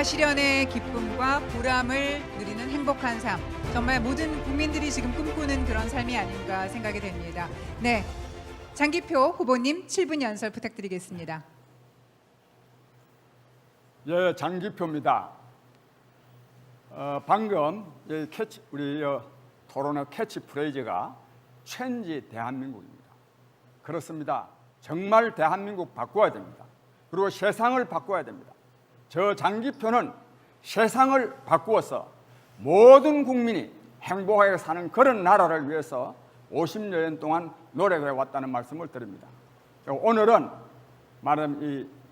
자아실현의 기쁨과 보람을 누리는 행복한 삶. 정말 모든 국민들이 지금 꿈꾸는 그런 삶이 아닌가 생각이 됩니다. 네, 장기표 후보님 7분 연설 부탁드리겠습니다. 예, 장기표입니다. 방금 우리 토론의 캐치프레이즈가 체인지 대한민국입니다. 그렇습니다. 정말 대한민국 바꿔야 됩니다. 그리고 세상을 바꿔야 됩니다. 저 장기표는 세상을 바꾸어서 모든 국민이 행복하게 사는 그런 나라를 위해서 50년 동안 노력해 왔다는 말씀을 드립니다. 오늘은 말하자면 이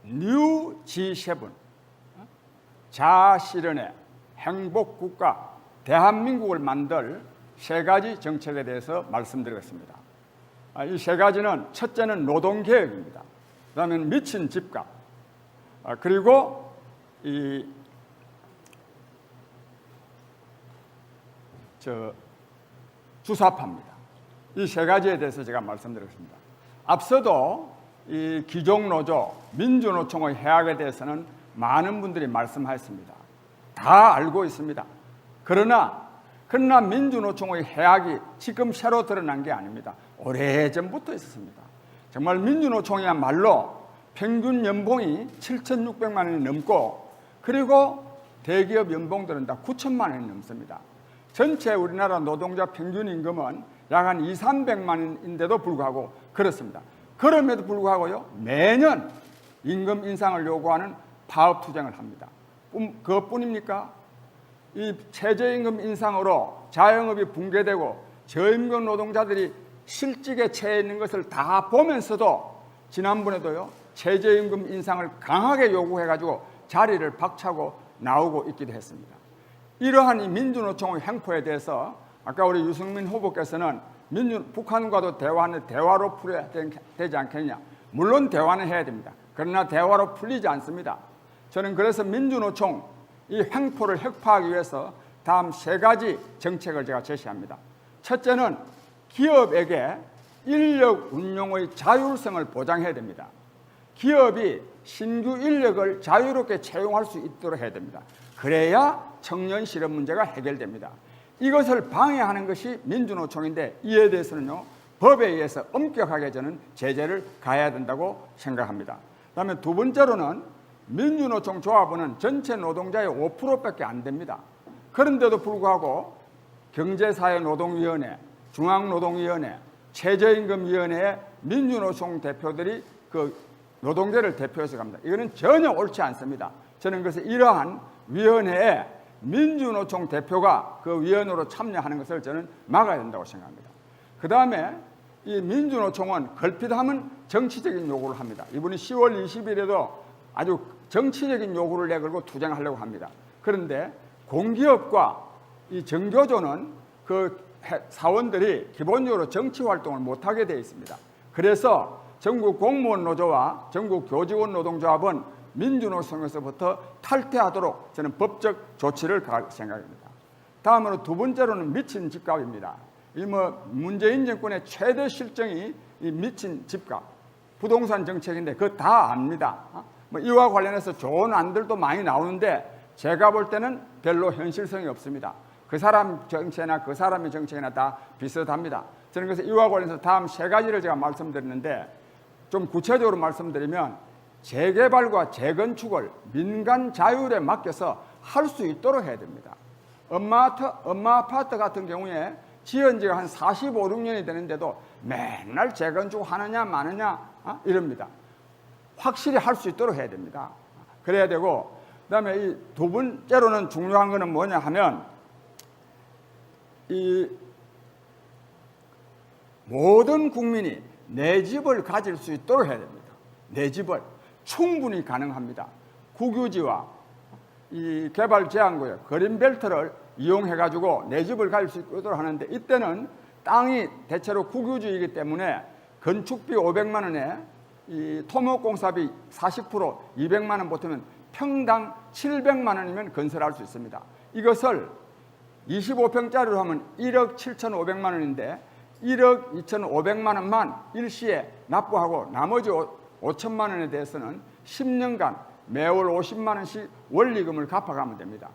뉴 G7 자아실현의 행복국가 대한민국을 만들 세 가지 정책에 대해서 말씀드리겠습니다. 이 세 가지는 첫째는 노동개혁입니다. 그 다음에 미친 집값, 그리고 주사파입니다. 이 세 가지에 대해서 제가 말씀드리겠습니다. 앞서도 이 기종노조, 민주노총의 해악에 대해서는 많은 분들이 말씀하셨습니다. 다 알고 있습니다. 그러나 민주노총의 해악이 지금 새로 드러난 게 아닙니다. 오래전부터 있었습니다. 정말 민주노총이야말로 평균 연봉이 7,600만 원이 넘고, 그리고 대기업 연봉들은 다 9천만 원이 넘습니다. 전체 우리나라 노동자 평균 임금은 약 한 200~300만 원인데도 불구하고 그렇습니다. 그럼에도 불구하고요, 매년 임금 인상을 요구하는 파업 투쟁을 합니다. 그것뿐입니까? 이 최저임금 인상으로 자영업이 붕괴되고 저임금 노동자들이 실직에 처해 있는 것을 다 보면서도 지난번에도요, 최저임금 인상을 강하게 요구해가지고 자리를 박차고 나오고 있기도 했습니다. 이러한 이 민주노총의 행포에 대해서 아까 우리 유승민 후보께서는 북한과도 대화하는 대화로 풀어야 되지 않겠냐. 물론 대화는 해야 됩니다. 그러나 대화로 풀리지 않습니다. 저는 그래서 민주노총 이 횡포를 혁파하기 위해서 다음 세 가지 정책을 제가 제시합니다. 첫째는 기업에게 인력 운용의 자율성을 보장해야 됩니다. 기업이 신규 인력을 자유롭게 채용할 수 있도록 해야 됩니다. 그래야 청년 실업 문제가 해결됩니다. 이것을 방해하는 것이 민주노총인데, 이에 대해서는요, 법에 의해서 엄격하게 저는 제재를 가해야 된다고 생각합니다. 그다음에 두 번째로는 민주노총 조합원은 전체 노동자의 5%밖에 안 됩니다. 그런데도 불구하고 경제사회노동위원회, 중앙노동위원회, 최저임금위원회에 민주노총 대표들이 그 노동계를 대표해서 갑니다. 이거는 전혀 옳지 않습니다. 저는 그래서 이러한 위원회에 민주노총 대표가 그 위원으로 참여하는 것을 저는 막아야 된다고 생각합니다. 그 다음에 이 민주노총은 걸핏하면 정치적인 요구를 합니다. 이번에 10월 20일에도 아주 정치적인 요구를 내걸고 투쟁하려고 합니다. 그런데 공기업과 이 정교조는 그 사원들이 기본적으로 정치 활동을 못하게 되어 있습니다. 그래서 전국 공무원 노조와 전국 교직원 노동조합은 민주노총에서부터 탈퇴하도록 저는 법적 조치를 갈 생각입니다. 다음으로 두 번째로는 미친 집값입니다. 이 문재인 정권의 최대 실정이 이 미친 집값, 부동산 정책인데 그거 다 압니다. 이와 관련해서 좋은 안들도 많이 나오는데 제가 볼 때는 별로 현실성이 없습니다. 그 사람 정책이나 그 사람의 정책이나 다 비슷합니다. 저는 그래서 이와 관련해서 다음 세 가지를 제가 말씀드리는데, 좀 구체적으로 말씀드리면 재개발과 재건축을 민간 자율에 맡겨서 할 수 있도록 해야 됩니다. 엄마 아파트 같은 경우에 지은 지가 한 45, 6년이 되는데도 맨날 재건축 하느냐 마느냐 이럽니다. 확실히 할 수 있도록 해야 됩니다. 그래야 되고, 그다음에 이 두 번째로는 중요한 거는 뭐냐 하면, 이 모든 국민이 내 집을 가질 수 있도록 해야 됩니다. 내 집을 충분히 가능합니다. 국유지와 이 개발 제한구역, 그린벨트를 이용해 가지고 내 집을 가질 수 있도록 하는데, 이때는 땅이 대체로 국유지이기 때문에 건축비 500만 원에 이 토목공사비 40% 200만 원 보태면 평당 700만 원이면 건설할 수 있습니다. 이것을 25평짜리로 하면 1억 7,500만 원인데 1억 2,500만 원만 일시에 납부하고 나머지 5천만 원에 대해서는 10년간 매월 50만 원씩 원리금을 갚아가면 됩니다.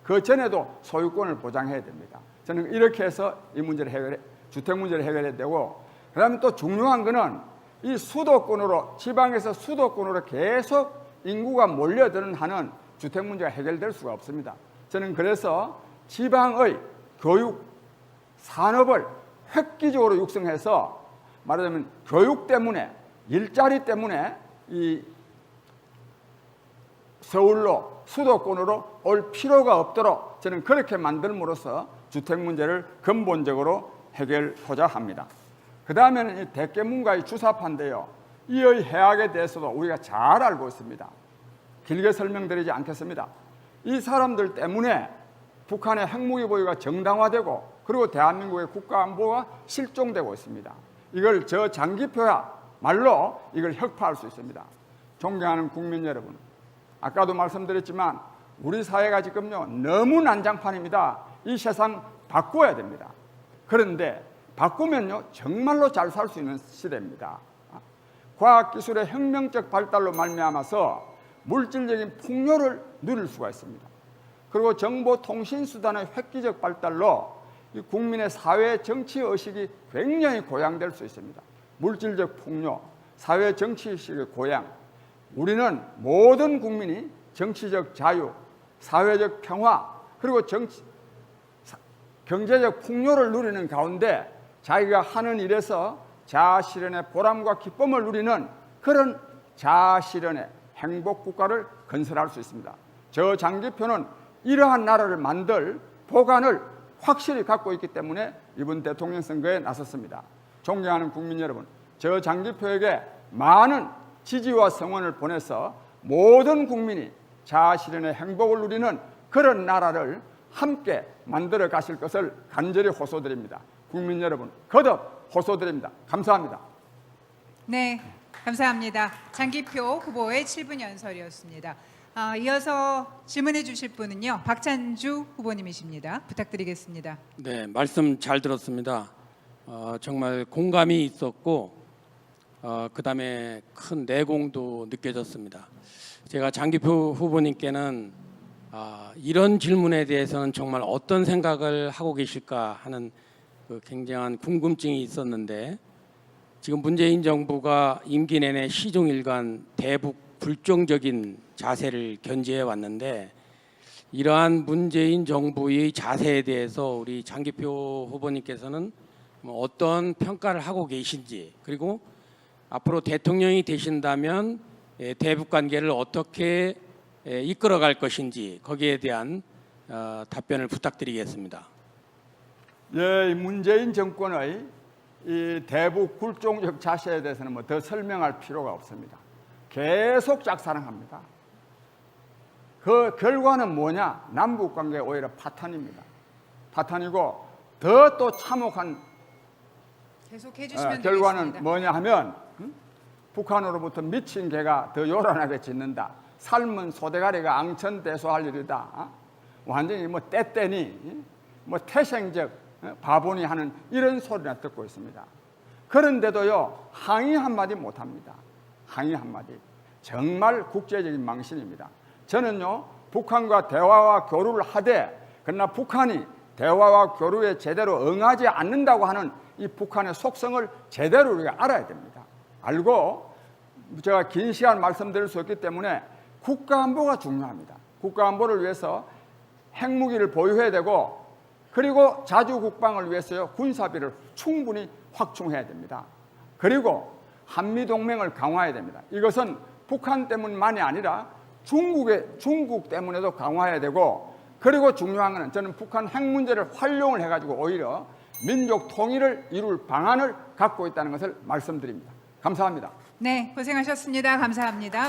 그 전에도 소유권을 보장해야 됩니다. 저는 이렇게 해서 이 문제를 주택 문제를 해결해야 되고, 그다음에 또 중요한 거는 이 수도권으로, 지방에서 수도권으로 계속 인구가 몰려드는 한은 주택 문제가 해결될 수가 없습니다. 저는 그래서 지방의 교육 산업을 획기적으로 육성해서, 말하자면 교육 때문에, 일자리 때문에 이 서울로, 수도권으로 올 필요가 없도록 저는 그렇게 만들므로써 주택 문제를 근본적으로 해결하고자 합니다. 그 다음에는 이 대깨문과의 주사파인데요. 이의 해악에 대해서도 우리가 잘 알고 있습니다. 길게 설명드리지 않겠습니다. 이 사람들 때문에 북한의 핵무기 보유가 정당화되고, 그리고 대한민국의 국가안보가 실종되고 있습니다. 이걸 저 장기표야 말로 이걸 혁파할 수 있습니다. 존경하는 국민 여러분, 아까도 말씀드렸지만 우리 사회가 지금요 너무 난장판입니다. 이 세상 바꿔야 됩니다. 그런데 바꾸면요 정말로 잘 살 수 있는 시대입니다. 과학기술의 혁명적 발달로 말미암아서 물질적인 풍요를 누릴 수가 있습니다. 그리고 정보통신수단의 획기적 발달로 이 국민의 사회 정치 의식이 굉장히 고양될 수 있습니다. 물질적 풍요, 사회 정치 의식의 고양. 우리는 모든 국민이 정치적 자유, 사회적 평화, 그리고 경제적 풍요를 누리는 가운데 자기가 하는 일에서 자아실현의 보람과 기쁨을 누리는 그런 자아실현의 행복국가를 건설할 수 있습니다. 저 장기표는 이러한 나라를 만들 보관을 확실히 갖고 있기 때문에 이번 대통령 선거에 나섰습니다. 존경하는 국민 여러분, 저 장기표에게 많은 지지와 성원을 보내서 모든 국민이 자아실현의 행복을 누리는 그런 나라를 함께 만들어 가실 것을 간절히 호소드립니다. 국민 여러분, 거듭 호소드립니다. 감사합니다. 네, 감사합니다. 장기표 후보의 7분 연설이었습니다. 이어서 질문해 주실 분은요, 박찬주 후보님이십니다. 부탁드리겠습니다. 네, 말씀 잘 들었습니다. 정말 공감이 있었고, 그다음에 큰 내공도 느껴졌습니다. 제가 장기표 후보님께는 이런 질문에 대해서는 정말 어떤 생각을 하고 계실까 하는 그 굉장한 궁금증이 있었는데, 지금 문재인 정부가 임기 내내 시종일관 대북 불정적인 자세를 견지해 왔는데, 이러한 문재인 정부의 자세에 대해서 우리 장기표 후보님께서는 어떤 평가를 하고 계신지, 그리고 앞으로 대통령이 되신다면 대북 관계를 어떻게 이끌어갈 것인지, 거기에 대한 답변을 부탁드리겠습니다. 예, 문재인 정권의 이 대북 굴종적 자세에 대해서는 뭐 더 설명할 필요가 없습니다. 계속 짝사랑합니다. 그 결과는 뭐냐? 남북 관계 오히려 파탄입니다. 파탄이고, 더 또 참혹한 계속 해주시면 결과는 되겠습니다. 뭐냐 하면 북한으로부터 미친 개가 더 요란하게 짖는다. 삶은 소대가리가 앙천대소할 일이다. 완전히 뭐 떼떼니 뭐 태생적 바보니 하는 이런 소리나 듣고 있습니다. 그런데도요 항의 한마디 못합니다. 항의 한마디. 정말 국제적인 망신입니다. 저는요 북한과 대화와 교류를 하되, 그러나 북한이 대화와 교류에 제대로 응하지 않는다고 하는 이 북한의 속성을 제대로 우리가 알아야 됩니다. 알고, 제가 긴 시간 말씀드릴 수 없기 때문에 국가안보가 중요합니다. 국가안보를 위해서 핵무기를 보유해야 되고, 그리고 자주국방을 위해서요 군사비를 충분히 확충해야 됩니다. 그리고 한미동맹을 강화해야 됩니다. 이것은 북한 때문만이 아니라 중국 때문에도 강화해야 되고, 그리고 중요한 것은 저는 북한 핵 문제를 활용을 해가지고 오히려 민족 통일을 이룰 방안을 갖고 있다는 것을 말씀드립니다. 감사합니다. 네, 고생하셨습니다. 감사합니다.